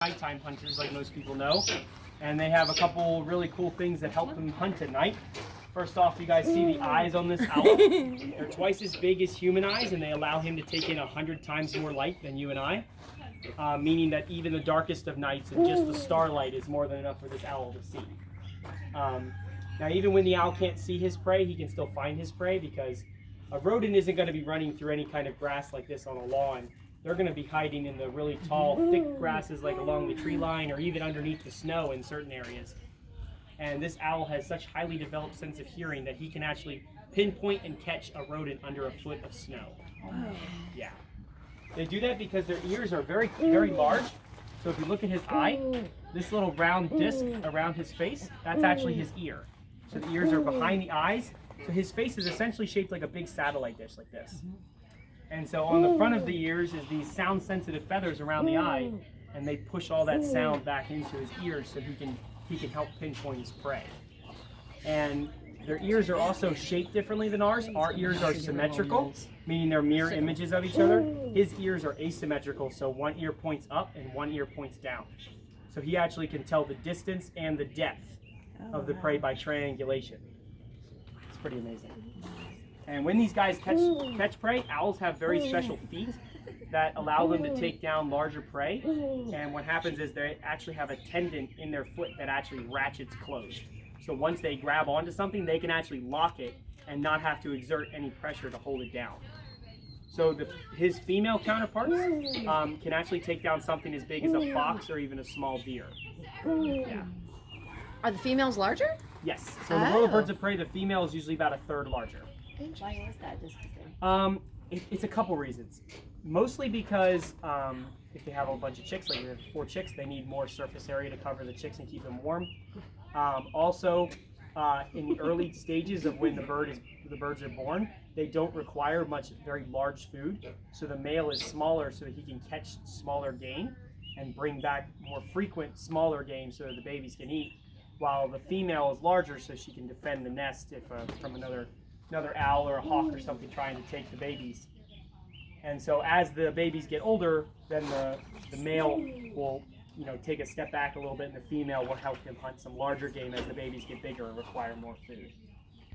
Nighttime hunters, like most people know, and they have a couple really cool things that help them hunt at night. First off, you guys see the eyes on this owl. They're twice as big as human eyes, and they allow him to take in 100 times more light than you and I, meaning that even the darkest of nights and just the starlight is more than enough for this owl to see. Now, even when the owl can't see his prey, he can still find his prey, because a rodent isn't going to be running through any kind of grass like this on a lawn. They're going to be hiding in the really tall, thick grasses like along the tree line or even underneath the snow in certain areas. And this owl has such highly developed sense of hearing that he can actually pinpoint and catch a rodent under a foot of snow. Yeah. They do that because their ears are very, very large. So if you look at his eye, this little round disc around his face, that's actually his ear. So the ears are behind the eyes. So his face is essentially shaped like a big satellite dish like this. And so on the front of the ears is these sound-sensitive feathers around the eye, and they push all that sound back into his ears so he can help pinpoint his prey. And their ears are also shaped differently than ours. Our ears are symmetrical, meaning they're mirror images of each other. His ears are asymmetrical, so one ear points up and one ear points down. So he actually can tell the distance and the depth of the prey by triangulation. It's pretty amazing. And when these guys catch prey, owls have very special feet that allow them to take down larger prey. And what happens is they actually have a tendon in their foot that actually ratchets closed. So once they grab onto something, they can actually lock it and not have to exert any pressure to hold it down. So his female counterparts can actually take down something as big as a fox or even a small deer. Yeah. Are the females larger? Yes. So in the world of birds of prey, the female is usually about a third larger. Why is that? It's a couple reasons. Mostly because if they have a bunch of chicks, like you have 4 chicks, they need more surface area to cover the chicks and keep them warm. Also, in the early stages of when the birds are born, they don't require much very large food. So the male is smaller so that he can catch smaller game and bring back more frequent smaller game so that the babies can eat, while the female is larger so she can defend the nest if from another owl or a hawk or something trying to take the babies. And so as the babies get older, then the male will take a step back a little bit, and the female will help him hunt some larger game as the babies get bigger and require more food.